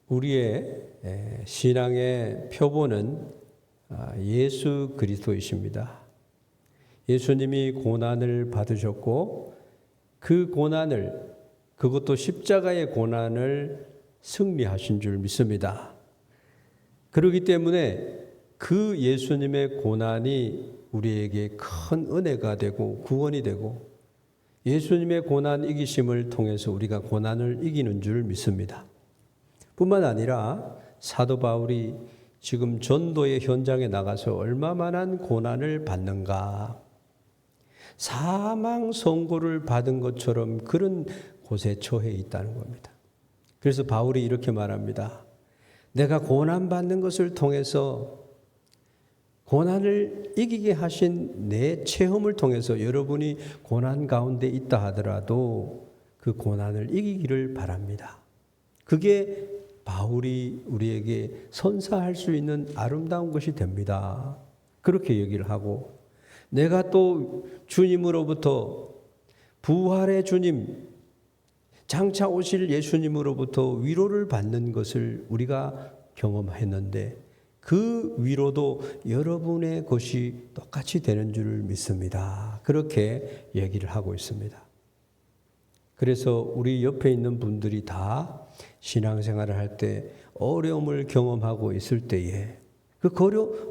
우리의 신앙의 표본은 예수 그리스도이십니다. 예수님이 고난을 받으셨고 그 고난을, 그것도 십자가의 고난을 승리하신 줄 믿습니다. 그렇기 때문에 그 예수님의 고난이 우리에게 큰 은혜가 되고 구원이 되고 예수님의 고난 이기심을 통해서 우리가 고난을 이기는 줄 믿습니다. 뿐만 아니라 사도 바울이 지금 전도의 현장에 나가서 얼마만한 고난을 받는가, 사망 선고를 받은 것처럼 그런 곳에 처해 있다는 겁니다. 그래서 바울이 이렇게 말합니다. 내가 고난받는 것을 통해서 고난을 이기게 하신 내 체험을 통해서 여러분이 고난 가운데 있다 하더라도 그 고난을 이기기를 바랍니다. 그게 바울이 우리에게 선사할 수 있는 아름다운 것이 됩니다. 그렇게 얘기를 하고, 내가 또 주님으로부터, 부활의 주님, 장차 오실 예수님으로부터 위로를 받는 것을 우리가 경험했는데 그 위로도 여러분의 것이 똑같이 되는 줄 믿습니다. 그렇게 얘기를 하고 있습니다. 그래서 우리 옆에 있는 분들이 다 신앙생활을 할 때 어려움을 경험하고 있을 때에 그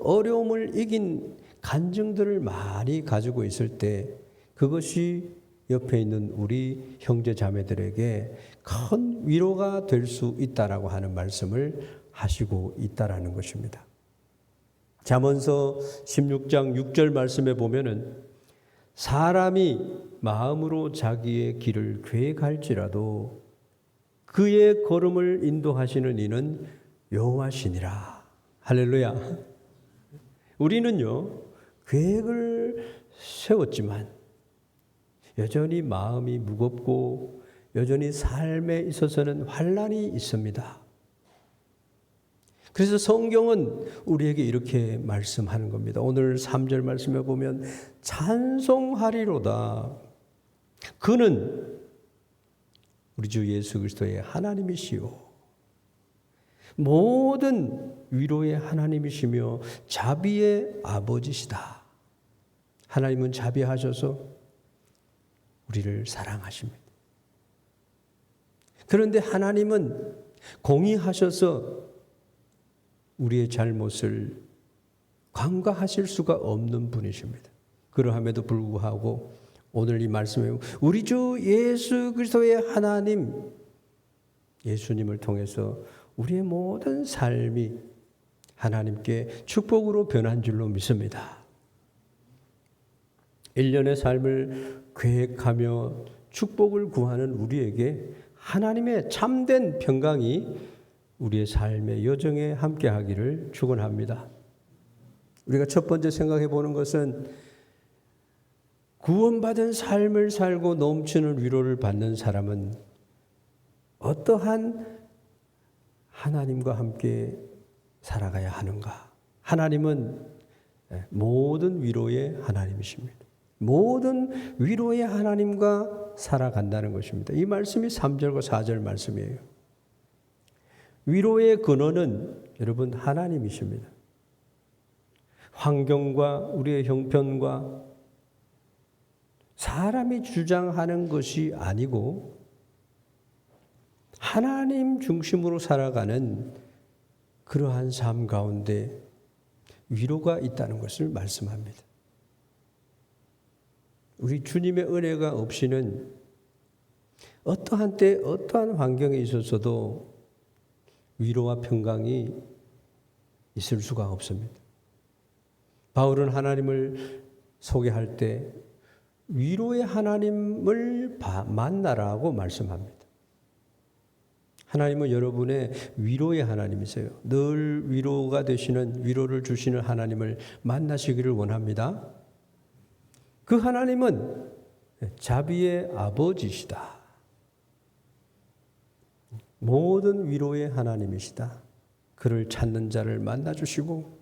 어려움을 이긴 간증들을 많이 가지고 있을 때 그것이 옆에 있는 우리 형제 자매들에게 큰 위로가 될 수 있다라고 하는 말씀을 하시고 있다라는 것입니다. 잠언서 16장 6절 말씀에 보면은 사람이 마음으로 자기의 길을 계획할지라도 그의 걸음을 인도하시는 이는 여호와시니라. 할렐루야. 우리는요, 계획을 세웠지만 여전히 마음이 무겁고 여전히 삶에 있어서는 환난이 있습니다. 그래서 성경은 우리에게 이렇게 말씀하는 겁니다. 오늘 3절 말씀에 보면 찬송하리로다. 그는 우리 주 예수 그리스도의 하나님이시요 모든 위로의 하나님이시며 자비의 아버지시다. 하나님은 자비하셔서 우리를 사랑하십니다. 그런데 하나님은 공의하셔서 우리의 잘못을 간과하실 수가 없는 분이십니다. 그러함에도 불구하고 오늘 이 말씀에 우리 주 예수 그리스도의 하나님, 예수님을 통해서 우리의 모든 삶이 하나님께 축복으로 변한 줄로 믿습니다. 1년의 삶을 계획하며 축복을 구하는 우리에게 하나님의 참된 평강이 우리의 삶의 여정에 함께하기를 축원합니다. 우리가 첫 번째 생각해 보는 것은 구원받은 삶을 살고 넘치는 위로를 받는 사람은 어떠한 하나님과 함께 살아가야 하는가? 하나님은 모든 위로의 하나님이십니다. 모든 위로의 하나님과 살아간다는 것입니다. 이 말씀이 3절과 4절 말씀이에요. 위로의 근원은 여러분 하나님이십니다. 환경과 우리의 형편과 사람이 주장하는 것이 아니고 하나님 중심으로 살아가는 그러한 삶 가운데 위로가 있다는 것을 말씀합니다. 우리 주님의 은혜가 없이는 어떠한 때 어떠한 환경에 있어서도 위로와 평강이 있을 수가 없습니다. 바울은 하나님을 소개할 때 위로의 하나님을 만나라고 말씀합니다. 하나님은 여러분의 위로의 하나님이세요. 늘 위로가 되시는, 위로를 주시는 하나님을 만나시기를 원합니다. 그 하나님은 자비의 아버지시다. 모든 위로의 하나님이시다. 그를 찾는 자를 만나주시고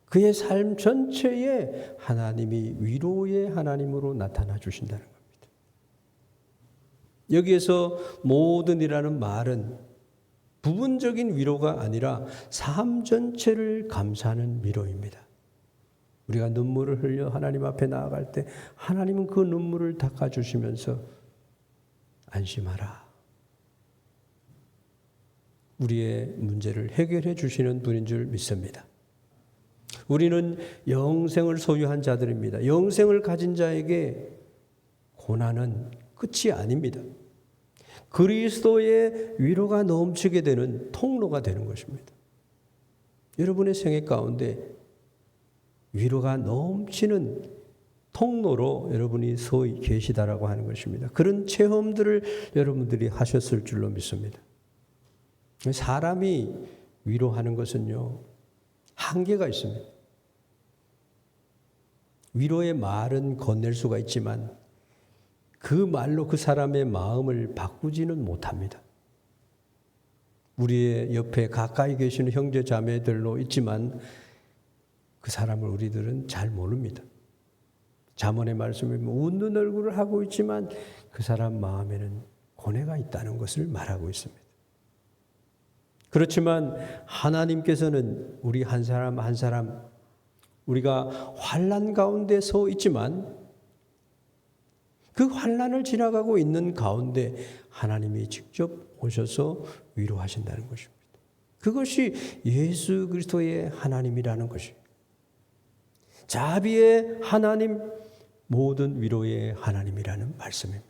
그의 삶 전체에 하나님이 위로의 하나님으로 나타나 주신다는 겁니다. 여기에서 모든이라는 말은 부분적인 위로가 아니라 삶 전체를 감사하는 위로입니다. 우리가 눈물을 흘려 하나님 앞에 나아갈 때 하나님은 그 눈물을 닦아주시면서 안심하라. 우리의 문제를 해결해 주시는 분인 줄 믿습니다. 우리는 영생을 소유한 자들입니다. 영생을 가진 자에게 고난은 끝이 아닙니다. 그리스도의 위로가 넘치게 되는 통로가 되는 것입니다. 여러분의 생애 가운데 위로가 넘치는 통로로 여러분이 서 계시다라고 하는 것입니다. 그런 체험들을 여러분들이 하셨을 줄로 믿습니다. 사람이 위로하는 것은요, 한계가 있습니다. 위로의 말은 건넬 수가 있지만 그 말로 그 사람의 마음을 바꾸지는 못합니다. 우리의 옆에 가까이 계시는 형제 자매들로 있지만 그 사람을 우리들은 잘 모릅니다. 잠언의 말씀에 웃는 얼굴을 하고 있지만 그 사람 마음에는 고뇌가 있다는 것을 말하고 있습니다. 그렇지만 하나님께서는 우리 한 사람 한 사람 우리가 환난 가운데 서 있지만 그 환난을 지나가고 있는 가운데 하나님이 직접 오셔서 위로하신다는 것입니다. 그것이 예수 그리스도의 하나님이라는 것이에요. 자비의 하나님, 모든 위로의 하나님이라는 말씀입니다.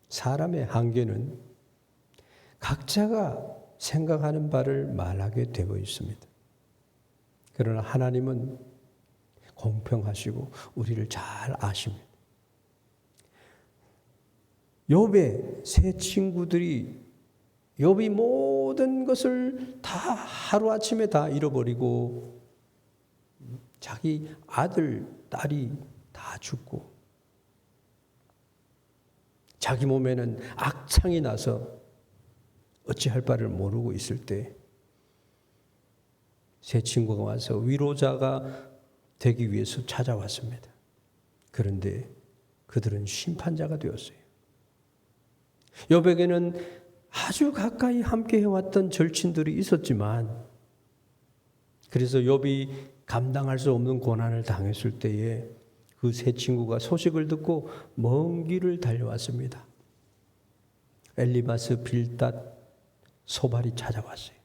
사람의 한계는 각자가 생각하는 바를 말하게 되고 있습니다. 그러나 하나님은 공평하시고 우리를 잘 아십니다. 욥의 세 친구들이 욥이 모든 것을 다 하루아침에 다 잃어버리고 자기 아들, 딸이 다 죽고 자기 몸에는 악창이 나서 어찌할 바를 모르고 있을 때 세 친구가 와서 위로자가 되기 위해서 찾아왔습니다. 그런데 그들은 심판자가 되었어요. 욥에게는 아주 가까이 함께 해왔던 절친들이 있었지만 그래서 욥이 감당할 수 없는 고난을 당했을 때에 그 세 친구가 소식을 듣고 먼 길을 달려왔습니다. 엘리바스, 빌닷, 소발이 찾아왔어요.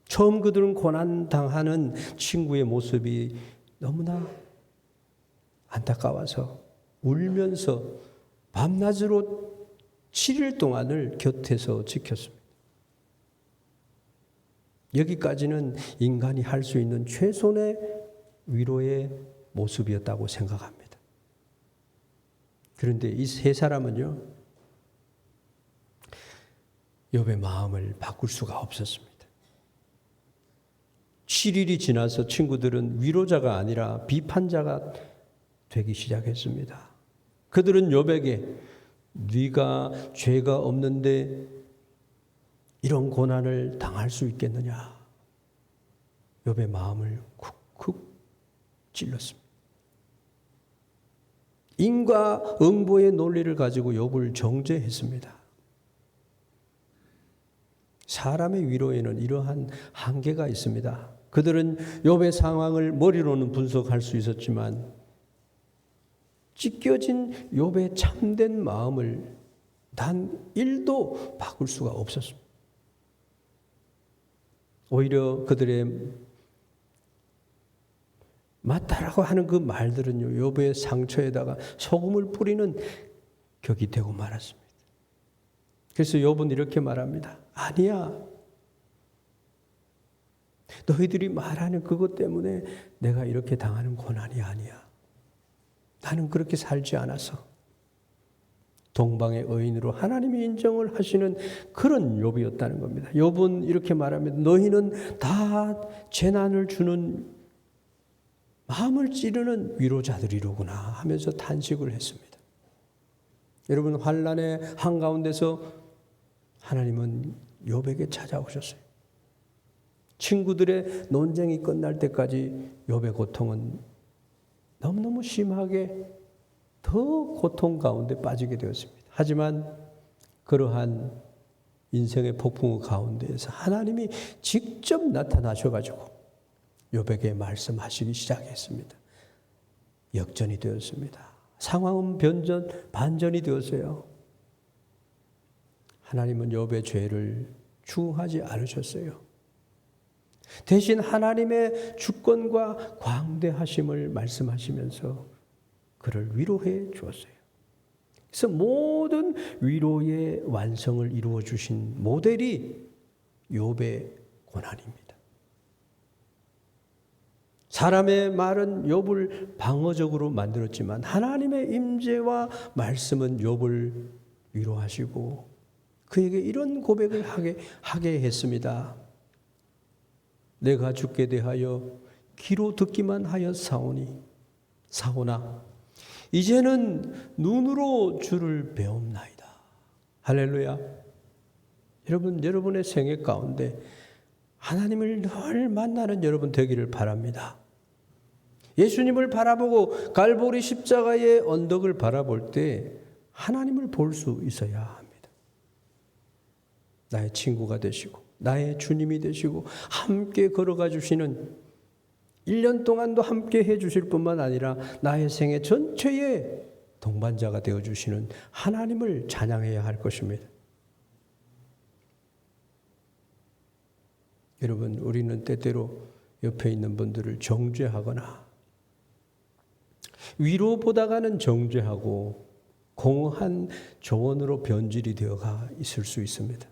처음 그들은 고난당하는 친구의 모습이 너무나 안타까워서 울면서 밤낮으로 7일 동안을 곁에서 지켰습니다. 여기까지는 인간이 할 수 있는 최선의 위로의 모습이었다고 생각합니다. 그런데 이 세 사람은요, 욥의 마음을 바꿀 수가 없었습니다. 7일이 지나서 친구들은 위로자가 아니라 비판자가 되기 시작했습니다. 그들은 욥에게 네가 죄가 없는데 이런 고난을 당할 수 있겠느냐? 욥의 마음을 쿡쿡 찔렀습니다. 인과 응보의 논리를 가지고 욥을 정죄했습니다. 사람의 위로에는 이러한 한계가 있습니다. 그들은 욥의 상황을 머리로는 분석할 수 있었지만 찢겨진 욥의 참된 마음을 단 1도 바꿀 수가 없었습니다. 오히려 그들의 맞다라고 하는 그 말들은요, 욥의 상처에다가 소금을 뿌리는 격이 되고 말았습니다. 그래서 욥은 이렇게 말합니다. 아니야. 너희들이 말하는 그것 때문에 내가 이렇게 당하는 고난이 아니야. 나는 그렇게 살지 않아서. 동방의 의인으로 하나님이 인정을 하시는 그런 욥이었다는 겁니다. 욥은 이렇게 말합니다. 너희는 다 재난을 주는 마음을 찌르는 위로자들이로구나 하면서 탄식을 했습니다. 여러분, 환난의 한가운데서 하나님은 욥에게 찾아오셨어요. 친구들의 논쟁이 끝날 때까지 욥의 고통은 너무너무 심하게 더 고통 가운데 빠지게 되었습니다. 하지만 그러한 인생의 폭풍 가운데에서 하나님이 직접 나타나셔가지고 욥에게 말씀하시기 시작했습니다. 역전이 되었습니다. 상황은 반전이 되었어요. 하나님은 욥의 죄를 추궁하지 않으셨어요. 대신 하나님의 주권과 광대하심을 말씀하시면서 그를 위로해 주었어요. 그래서 모든 위로의 완성을 이루어 주신 모델이 욥의 고난입니다. 사람의 말은 욥을 방어적으로 만들었지만 하나님의 임재와 말씀은 욥을 위로하시고 그에게 이런 고백을 하게 했습니다. 내가 주께 대하여 귀로 듣기만 하여 사오나 이제는 눈으로 주를 배움나이다. 할렐루야. 여러분의 생애 가운데 하나님을 늘 만나는 여러분 되기를 바랍니다. 예수님을 바라보고 갈보리 십자가의 언덕을 바라볼 때 하나님을 볼 수 있어야 합니다. 나의 친구가 되시고 나의 주님이 되시고 함께 걸어가 주시는 1년 동안도 함께 해 주실 뿐만 아니라 나의 생애 전체의 동반자가 되어 주시는 하나님을 찬양해야 할 것입니다. 여러분, 우리는 때때로 옆에 있는 분들을 정죄하거나 위로보다가는 정죄하고 공허한 조언으로 변질이 되어가 있을 수 있습니다.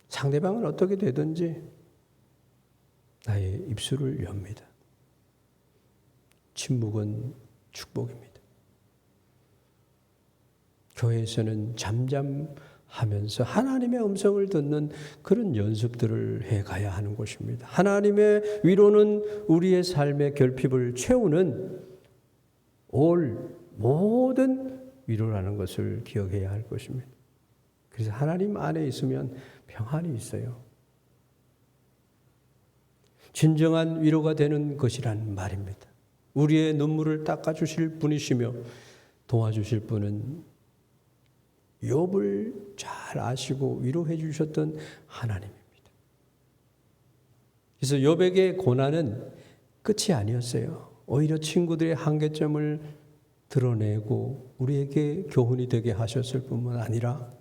상대방은 어떻게 되든지 나의 입술을 엽니다. 침묵은 축복입니다. 교회에서는 잠잠하면서 하나님의 음성을 듣는 그런 연습들을 해가야 하는 것입니다. 하나님의 위로는 우리의 삶의 결핍을 채우는 올 모든 위로라는 것을 기억해야 할 것입니다. 그래서 하나님 안에 있으면 평안이 있어요. 진정한 위로가 되는 것이란 말입니다. 우리의 눈물을 닦아주실 분이시며 도와주실 분은 욥을 잘 아시고 위로해 주셨던 하나님입니다. 그래서 욥에게 고난은 끝이 아니었어요. 오히려 친구들의 한계점을 드러내고 우리에게 교훈이 되게 하셨을 뿐만 아니라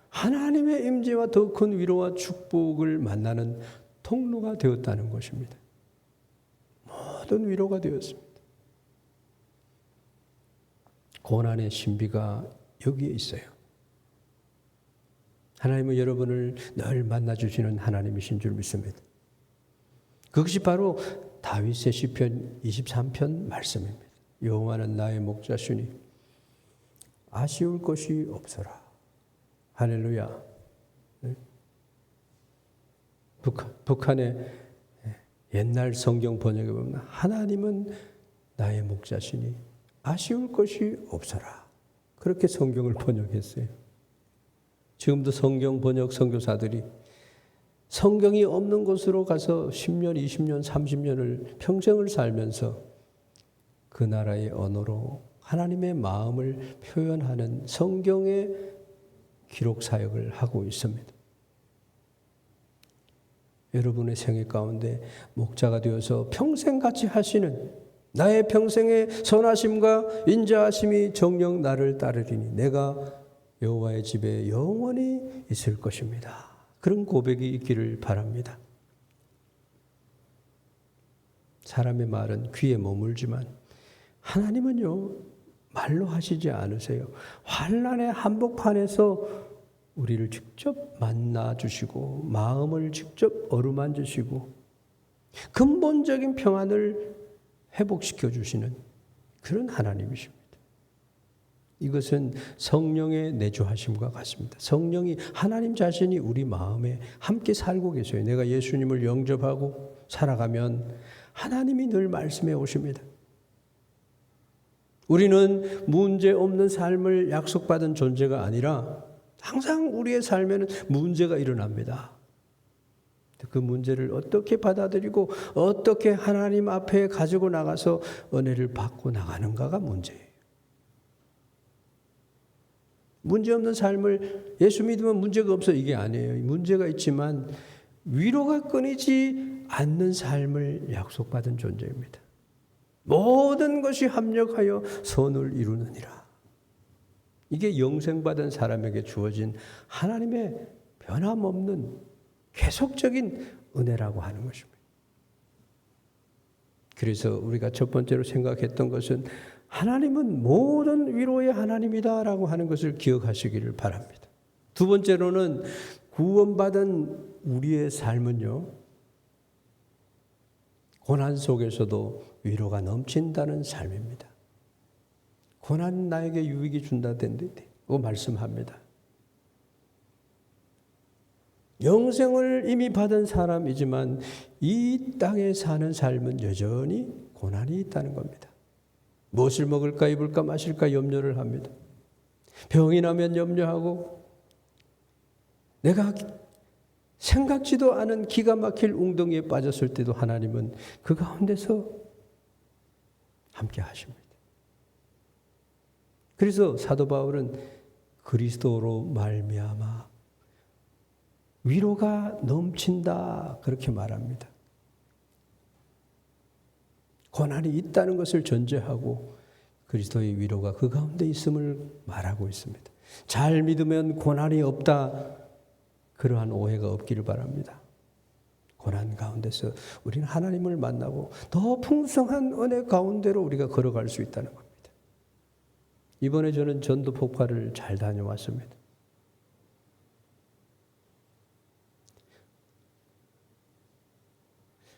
하나님의 임재와 더 큰 위로와 축복을 만나는 통로가 되었다는 것입니다. 모든 위로가 되었습니다. 고난의 신비가 여기에 있어요. 하나님은 여러분을 늘 만나주시는 하나님이신 줄 믿습니다. 그것이 바로 다윗의 시편 23편 말씀입니다. 여호와는 나의 목자시니 아쉬울 것이 없어라. 할렐루야. 북한의 옛날 성경 번역에 보면 하나님은 나의 목자시니 아쉬울 것이 없어라. 그렇게 성경을 번역했어요. 지금도 성경 번역 선교사들이 성경이 없는 곳으로 가서 10년, 20년, 30년을 평생을 살면서 그 나라의 언어로 하나님의 마음을 표현하는 성경의 기록 사역을 하고 있습니다. 여러분의 생애 가운데 목자가 되어서 평생 같이 하시는 나의 평생의 선하심과 인자하심이 정녕 나를 따르리니 내가 여호와의 집에 영원히 있을 것입니다. 그런 고백이 있기를 바랍니다. 사람의 말은 귀에 머물지만 하나님은요 말로 하시지 않으세요. 환난의 한복판에서 우리를 직접 만나주시고 마음을 직접 어루만지시고 근본적인 평안을 회복시켜 주시는 그런 하나님이십니다. 이것은 성령의 내주하심과 같습니다. 성령이 하나님 자신이 우리 마음에 함께 살고 계세요. 내가 예수님을 영접하고 살아가면 하나님이 늘 말씀해 오십니다. 우리는 문제 없는 삶을 약속받은 존재가 아니라 항상 우리의 삶에는 문제가 일어납니다. 그 문제를 어떻게 받아들이고 어떻게 하나님 앞에 가지고 나가서 은혜를 받고 나가는가가 문제예요. 문제없는 삶을 예수 믿으면 문제가 없어 이게 아니에요. 문제가 있지만 위로가 끊이지 않는 삶을 약속받은 존재입니다. 모든 것이 합력하여 선을 이루느니라. 이게 영생받은 사람에게 주어진 하나님의 변함없는 계속적인 은혜라고 하는 것입니다. 그래서 우리가 첫 번째로 생각했던 것은 하나님은 모든 위로의 하나님이다라고 하는 것을 기억하시기를 바랍니다. 두 번째로는 구원받은 우리의 삶은요, 고난 속에서도 위로가 넘친다는 삶입니다. 고난 나에게 유익이 준다고 말씀합니다. 영생을 이미 받은 사람이지만 이 땅에 사는 삶은 여전히 고난이 있다는 겁니다. 무엇을 먹을까 입을까 마실까 염려를 합니다. 병이 나면 염려하고 내가 생각지도 않은 기가 막힐 웅덩이에 빠졌을 때도 하나님은 그 가운데서 함께 하십니다. 그래서 사도 바울은 그리스도로 말미암아 위로가 넘친다 그렇게 말합니다. 고난이 있다는 것을 전제하고 그리스도의 위로가 그 가운데 있음을 말하고 있습니다. 잘 믿으면 고난이 없다. 그러한 오해가 없기를 바랍니다. 고난 가운데서 우리는 하나님을 만나고 더 풍성한 은혜 가운데로 우리가 걸어갈 수 있다는 겁니다. 이번에 저는 전도 폭발을 잘 다녀왔습니다.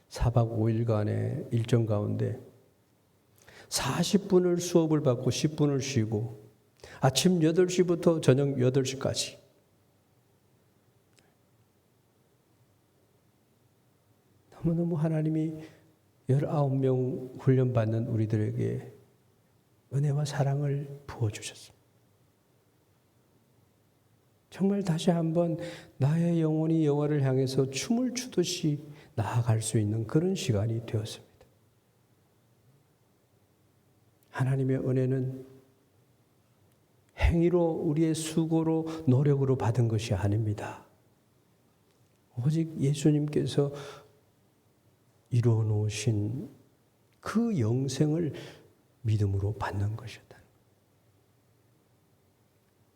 (4박 5일간의) 일정 가운데 40분을 수업을 받고 10분을 쉬고 아침 8시부터 저녁 8시까지 너무너무 하나님이 19명 훈련받는 우리들에게 은혜와 사랑을 부어주셨습니다. 정말 다시 한번 나의 영혼이 여호와를 향해서 춤을 추듯이 나아갈 수 있는 그런 시간이 되었습니다. 하나님의 은혜는 행위로 우리의 수고로 노력으로 받은 것이 아닙니다. 오직 예수님께서 이루어 놓으신 그 영생을 믿음으로 받는 것이었다.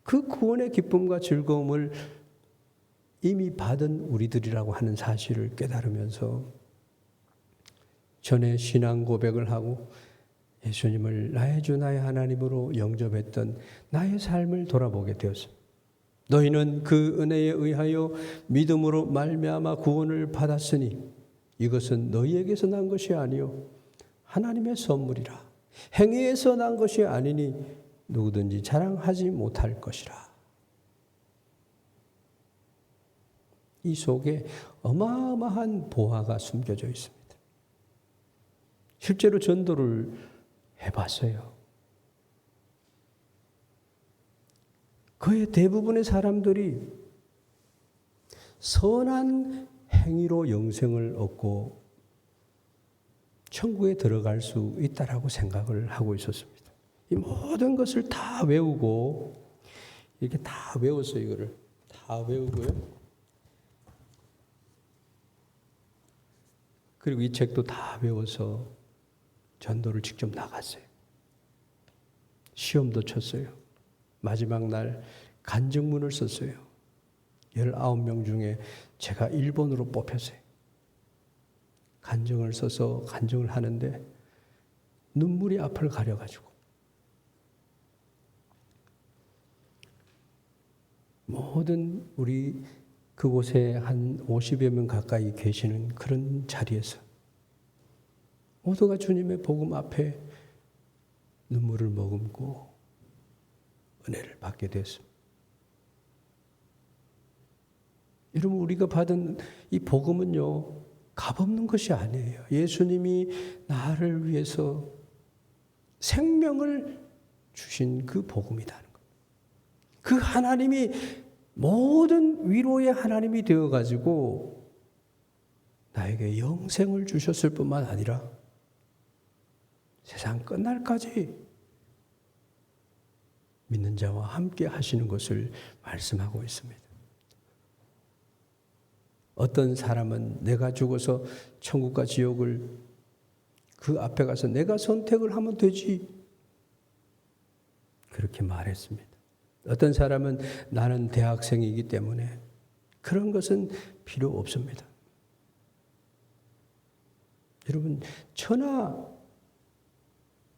그 구원의 기쁨과 즐거움을 이미 받은 우리들이라고 하는 사실을 깨달으면서 전에 신앙 고백을 하고 예수님을 나의 주 나의 하나님으로 영접했던 나의 삶을 돌아보게 되었습니다. 너희는 그 은혜에 의하여 믿음으로 말미암아 구원을 받았으니 이것은 너희에게서 난 것이 아니요 하나님의 선물이라. 행위에서 난 것이 아니니 누구든지 자랑하지 못할 것이라. 이 속에 어마어마한 보화가 숨겨져 있습니다. 실제로 전도를 해봤어요. 거의 대부분의 사람들이 선한 행위로 영생을 얻고 천국에 들어갈 수 있다라고 생각을 하고 있었습니다. 이 모든 것을 다 외우고 이렇게 다 외웠어요. 이거를 다 외우고요. 그리고 이 책도 다 외워서 전도를 직접 나갔어요. 시험도 쳤어요. 마지막 날 간증문을 썼어요. 19명 중에 제가 1번으로 뽑혔어요. 간증을 써서 간증을 하는데 눈물이 앞을 가려가지고 모든 우리 그곳에 한 50여 명 가까이 계시는 그런 자리에서 모두가 주님의 복음 앞에 눈물을 머금고 은혜를 받게 되었습니다. 여러분, 우리가 받은 이 복음은요, 값없는 것이 아니에요. 예수님이 나를 위해서 생명을 주신 그 복음이라는 것. 그 하나님이 모든 위로의 하나님이 되어가지고 나에게 영생을 주셨을 뿐만 아니라 세상 끝날까지 믿는 자와 함께 하시는 것을 말씀하고 있습니다. 어떤 사람은 내가 죽어서 천국과 지옥을 그 앞에 가서 내가 선택을 하면 되지, 그렇게 말했습니다. 어떤 사람은 나는 대학생이기 때문에 그런 것은 필요 없습니다. 여러분, 천하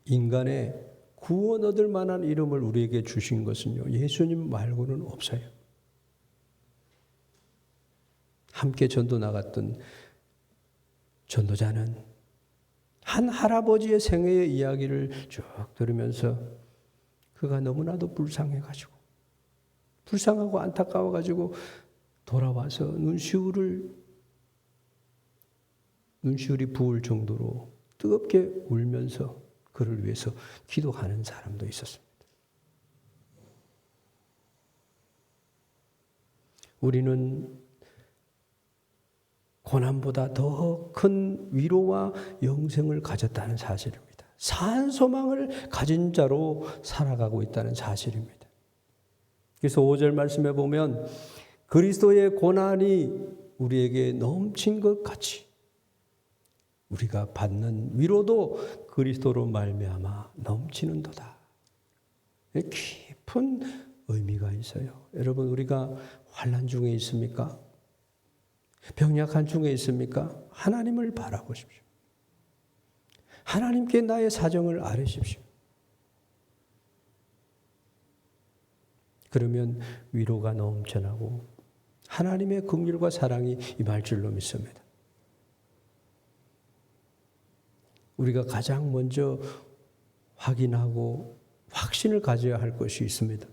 인간의 구원 얻을 만한 이름을 우리에게 주신 것은요, 예수님 말고는 없어요. 함께 전도 나갔던 전도자는 한 할아버지의 생애의 이야기를 쭉 들으면서 그가 너무나도 불쌍해가지고, 불쌍하고 안타까워가지고 돌아와서 눈시울이 부을 정도로 뜨겁게 울면서 그를 위해서 기도하는 사람도 있었습니다. 우리는 고난보다 더 큰 위로와 영생을 가졌다는 사실입니다. 산 소망을 가진 자로 살아가고 있다는 사실입니다. 그래서 5절 말씀에 보면 그리스도의 고난이 우리에게 넘친 것 같이 우리가 받는 위로도 그리스도로 말미암아 넘치는도다. 깊은 의미가 있어요. 여러분, 우리가 환난 중에 있습니까? 병약한 중에 있습니까? 하나님을 바라보십시오. 하나님께 나의 사정을 아뢰십시오. 그러면 위로가 넘쳐나고 하나님의 긍휼과 사랑이 임할 줄로 믿습니다. 우리가 가장 먼저 확인하고 확신을 가져야 할 것이 있습니다.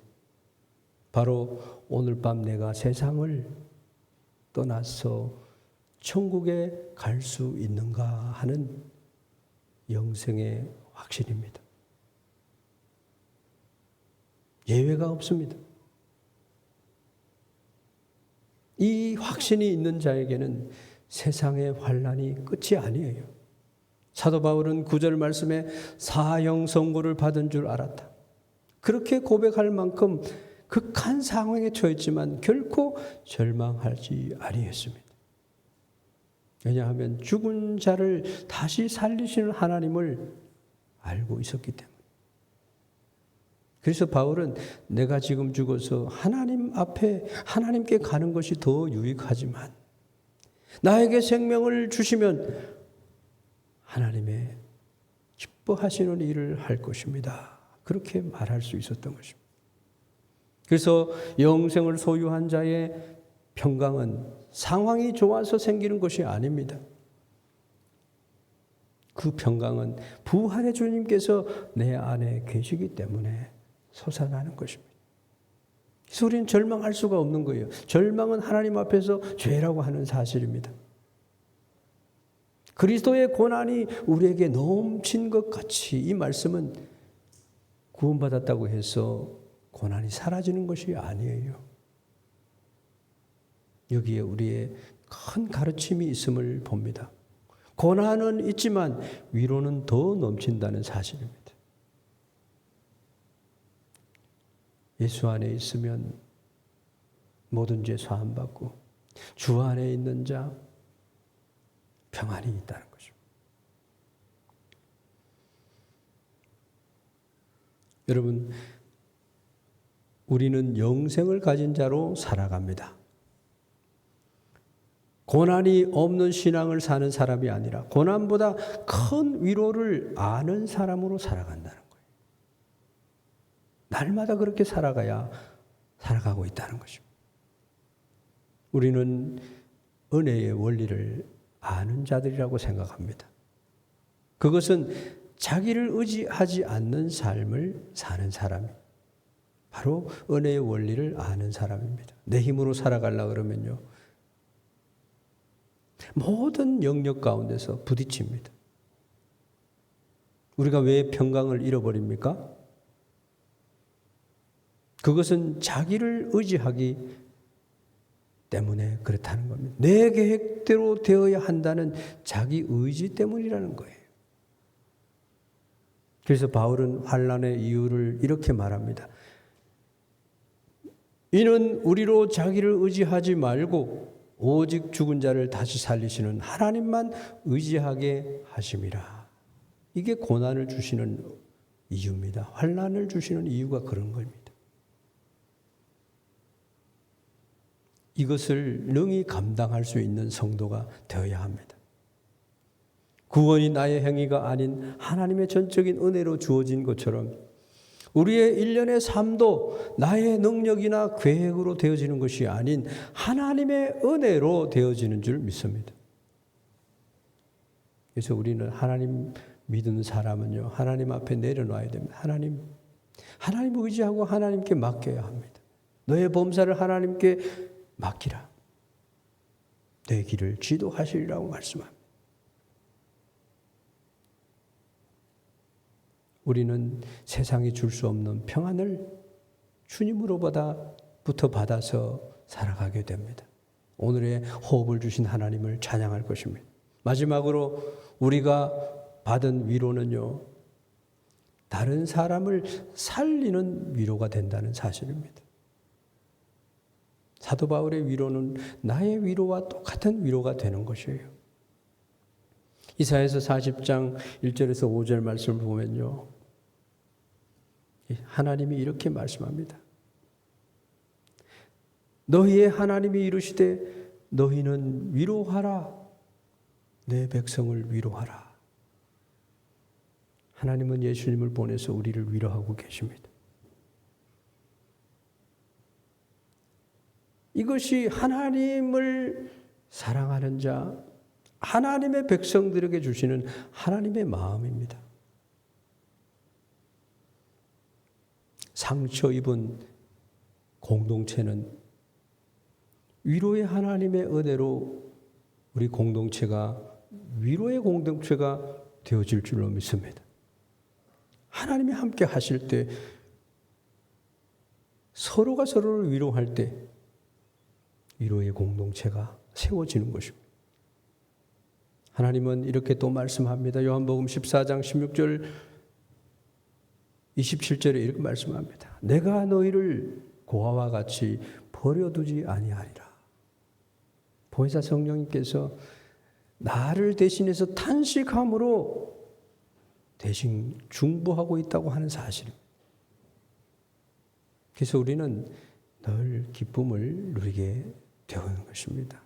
바로 오늘 밤 내가 세상을 떠나서 천국에 갈 수 있는가 하는 영생의 확신입니다. 예외가 없습니다. 이 확신이 있는 자에게는 세상의 환난이 끝이 아니에요. 사도 바울은 9절 말씀에 사형 선고를 받은 줄 알았다. 그렇게 고백할 만큼 극한 상황에 처했지만 결코 절망하지 아니했습니다. 왜냐하면 죽은 자를 다시 살리시는 하나님을 알고 있었기 때문에. 그래서 바울은 내가 지금 죽어서 하나님 앞에 하나님께 가는 것이 더 유익하지만 나에게 생명을 주시면 하나님의 기뻐하시는 일을 할 것입니다. 그렇게 말할 수 있었던 것입니다. 그래서 영생을 소유한 자의 평강은 상황이 좋아서 생기는 것이 아닙니다. 그 평강은 부활의 주님께서 내 안에 계시기 때문에 솟아나는 것입니다. 그래서 우리는 절망할 수가 없는 거예요. 절망은 하나님 앞에서 죄라고 하는 사실입니다. 그리스도의 고난이 우리에게 넘친 것 같이 이 말씀은 구원받았다고 해서 고난이 사라지는 것이 아니에요. 여기에 우리의 큰 가르침이 있음을 봅니다. 고난은 있지만 위로는 더 넘친다는 사실입니다. 예수 안에 있으면 모든 죄 사함받고 주 안에 있는 자 평안이 있다는 것입니다. 여러분, 우리는 영생을 가진 자로 살아갑니다. 고난이 없는 신앙을 사는 사람이 아니라 고난보다 큰 위로를 아는 사람으로 살아간다는 거예요. 날마다 그렇게 살아가고 있다는 것입니다. 우리는 은혜의 원리를 아는 자들이라고 생각합니다. 그것은 자기를 의지하지 않는 삶을 사는 사람이 바로 은혜의 원리를 아는 사람입니다. 내 힘으로 살아가려고 그러면요, 모든 영역 가운데서 부딪힙니다. 우리가 왜 평강을 잃어버립니까? 그것은 자기를 의지하기 때문에 그렇다는 겁니다. 내 계획대로 되어야 한다는 자기 의지 때문이라는 거예요. 그래서 바울은 환난의 이유를 이렇게 말합니다. 이는 우리로 자기를 의지하지 말고 오직 죽은 자를 다시 살리시는 하나님만 의지하게 하심이라. 이게 고난을 주시는 이유입니다. 환난을 주시는 이유가 그런 겁니다. 이것을 능히 감당할 수 있는 성도가 되어야 합니다. 구원이 나의 행위가 아닌 하나님의 전적인 은혜로 주어진 것처럼 우리의 일련의 삶도 나의 능력이나 계획으로 되어지는 것이 아닌 하나님의 은혜로 되어지는 줄 믿습니다. 그래서 우리는 하나님 믿는 사람은요, 하나님 앞에 내려놔야 됩니다. 하나님 의지하고 하나님께 맡겨야 합니다. 너의 범사를 하나님께 맡기라. 내 길을 지도하시리라고 말씀합니다. 우리는 세상이 줄 수 없는 평안을 주님으로부터 받아서 살아가게 됩니다. 오늘의 호흡을 주신 하나님을 찬양할 것입니다. 마지막으로 우리가 받은 위로는요, 다른 사람을 살리는 위로가 된다는 사실입니다. 사도 바울의 위로는 나의 위로와 똑같은 위로가 되는 것이에요. 이사야서 40장 1절에서 5절 말씀을 보면요, 하나님이 이렇게 말씀합니다. 너희의 하나님이 이르시되 너희는 위로하라. 내 백성을 위로하라. 하나님은 예수님을 보내서 우리를 위로하고 계십니다. 이것이 하나님을 사랑하는 자, 하나님의 백성들에게 주시는 하나님의 마음입니다. 상처 입은 공동체는 위로의 하나님의 은혜로 우리 공동체가 위로의 공동체가 되어질 줄로 믿습니다. 하나님이 함께 하실 때, 서로가 서로를 위로할 때 위로의 공동체가 세워지는 것입니다. 하나님은 이렇게 또 말씀합니다. 요한복음 14장 16절 27절에 이렇게 말씀합니다. 내가 너희를 고아와 같이 버려두지 아니하리라. 보혜사 성령님께서 나를 대신해서 탄식함으로 대신 중보하고 있다고 하는 사실입니다. 그래서 우리는 늘 기쁨을 누리게 되는 것입니다.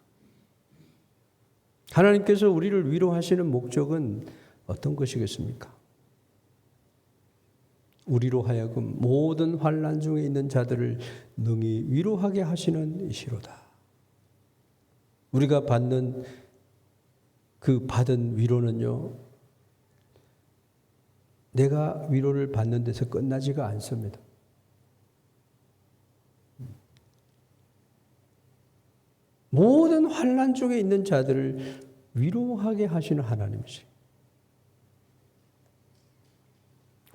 하나님께서 우리를 위로하시는 목적은 어떤 것이겠습니까? 우리로 하여금 모든 환난 중에 있는 자들을 능히 위로하게 하시는 이시로다. 우리가 받는 그 받은 위로는요, 내가 위로를 받는 데서 끝나지가 않습니다. 모든 환난 중에 있는 자들을 위로하게 하시는 하나님이세요.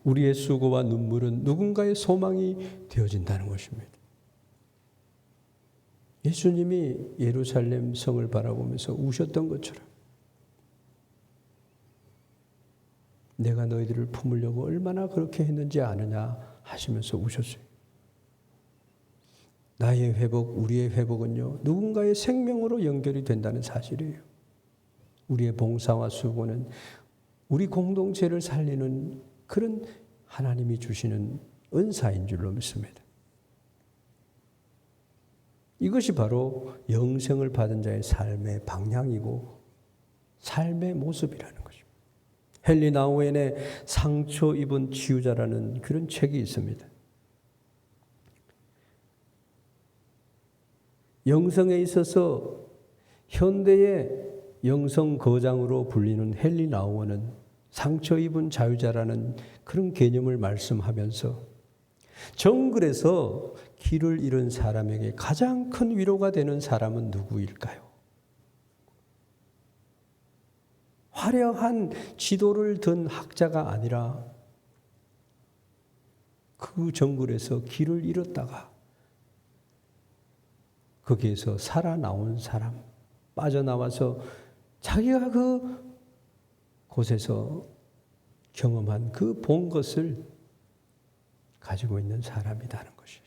우리의 수고와 눈물은 누군가의 소망이 되어진다는 것입니다. 예수님이 예루살렘 성을 바라보면서 우셨던 것처럼 내가 너희들을 품으려고 얼마나 그렇게 했는지 아느냐 하시면서 우셨어요. 나의 회복, 우리의 회복은요, 누군가의 생명으로 연결이 된다는 사실이에요. 우리의 봉사와 수고는 우리 공동체를 살리는 그런 하나님이 주시는 은사인 줄로 믿습니다. 이것이 바로 영생을 받은 자의 삶의 방향이고 삶의 모습이라는 것입니다. 헨리 나우엔의 상처 입은 치유자라는 그런 책이 있습니다. 영성에 있어서 현대의 영성 거장으로 불리는 헨리 나우엔은 상처 입은 자유자라는 그런 개념을 말씀하면서 정글에서 길을 잃은 사람에게 가장 큰 위로가 되는 사람은 누구일까요? 화려한 지도를 든 학자가 아니라 그 정글에서 길을 잃었다가 거기에서 살아나온 사람, 빠져나와서 자기가 그 곳에서 경험한 그 본 것을 가지고 있는 사람이라는 것이죠.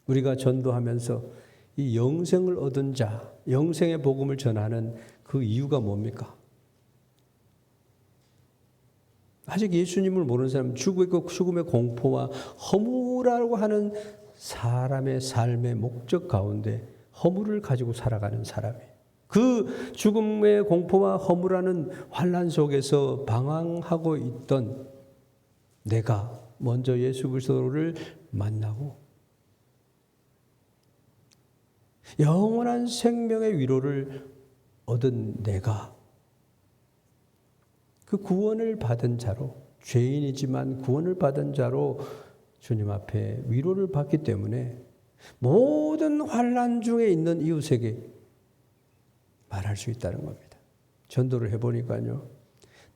우리가 전도하면서 이 영생을 얻은 자, 영생의 복음을 전하는 그 이유가 뭡니까? 아직 예수님을 모르는 사람, 죽음의 공포와 허무라고 하는 사람의 삶의 목적 가운데 허무를 가지고 살아가는 사람이에요. 그 죽음의 공포와 허무라는 환난 속에서 방황하고 있던 내가 먼저 예수 그리스도를 만나고 영원한 생명의 위로를 얻은 내가 그 구원을 받은 자로, 죄인이지만 구원을 받은 자로 주님 앞에 위로를 받기 때문에 모든 환난 중에 있는 이웃에게 말할 수 있다는 겁니다. 전도를 해보니까요,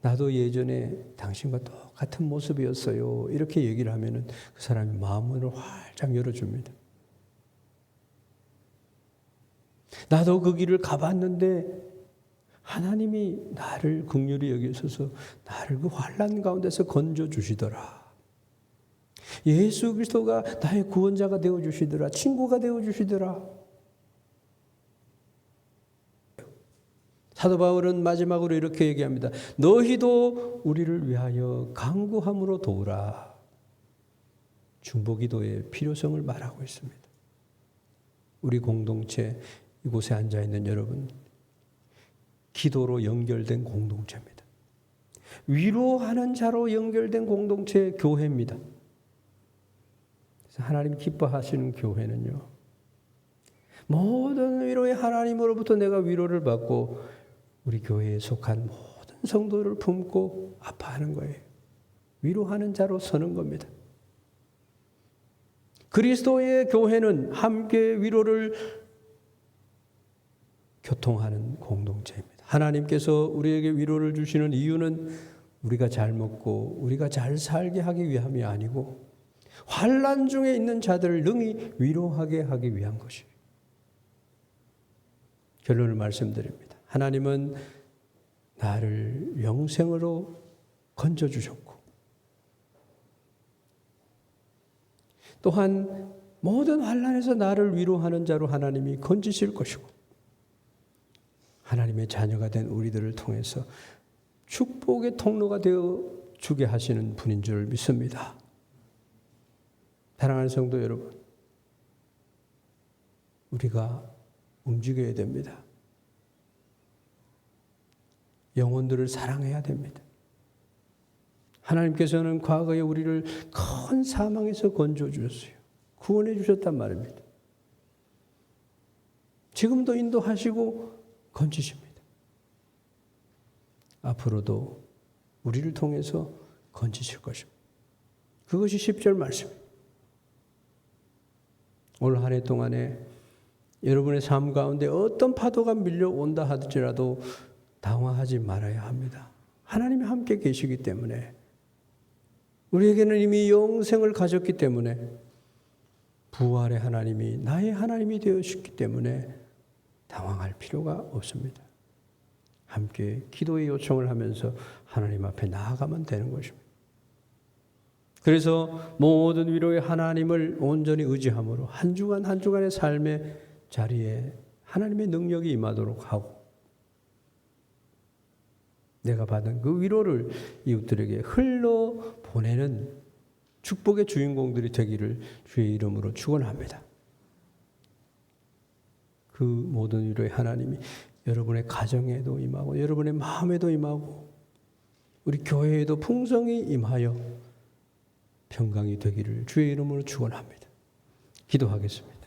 나도 예전에 당신과 똑같은 모습이었어요, 이렇게 얘기를 하면은 그 사람이 마음문을 활짝 열어줍니다. 나도 그 길을 가봤는데 하나님이 나를 긍휼히 여기셔서 나를 그 환난 가운데서 건져주시더라. 예수 그리스도가 나의 구원자가 되어주시더라. 친구가 되어주시더라. 사도 바울은 마지막으로 이렇게 얘기합니다. 너희도 우리를 위하여 간구함으로 도우라. 중보기도의 필요성을 말하고 있습니다. 우리 공동체, 이곳에 앉아있는 여러분, 기도로 연결된 공동체입니다. 위로하는 자로 연결된 공동체, 교회입니다. 그래서 하나님 기뻐하시는 교회는요, 모든 위로의 하나님으로부터 내가 위로를 받고 우리 교회에 속한 모든 성도를 품고 아파하는 거예요. 위로하는 자로 서는 겁니다. 그리스도의 교회는 함께 위로를 교통하는 공동체입니다. 하나님께서 우리에게 위로를 주시는 이유는 우리가 잘 먹고 우리가 잘 살게 하기 위함이 아니고 환난 중에 있는 자들을 능히 위로하게 하기 위한 것이에요. 결론을 말씀드립니다. 하나님은 나를 영생으로 건져주셨고 또한 모든 환난에서 나를 위로하는 자로 하나님이 건지실 것이고 하나님의 자녀가 된 우리들을 통해서 축복의 통로가 되어 주게 하시는 분인 줄 믿습니다. 사랑하는 성도 여러분, 우리가 움직여야 됩니다. 영혼들을 사랑해야 됩니다. 하나님께서는 과거에 우리를 큰 사망에서 건져 주셨어요. 구원해 주셨단 말입니다. 지금도 인도하시고 건지십니다. 앞으로도 우리를 통해서 건지실 것입니다. 그것이 10절 말씀입니다. 올 한 해 동안에 여러분의 삶 가운데 어떤 파도가 밀려온다 하더라도 당황하지 말아야 합니다. 하나님이 함께 계시기 때문에 우리에게는 이미 영생을 가졌기 때문에 부활의 하나님이 나의 하나님이 되었기 때문에 당황할 필요가 없습니다. 함께 기도의 요청을 하면서 하나님 앞에 나아가면 되는 것입니다. 그래서 모든 위로의 하나님을 온전히 의지함으로 한 주간 한 주간의 삶의 자리에 하나님의 능력이 임하도록 하고 내가 받은 그 위로를 이웃들에게 흘러 보내는 축복의 주인공들이 되기를 주의 이름으로 축원합니다. 그 모든 위로의 하나님이 여러분의 가정에도 임하고 여러분의 마음에도 임하고 우리 교회에도 풍성히 임하여 평강이 되기를 주의 이름으로 축원합니다. 기도하겠습니다.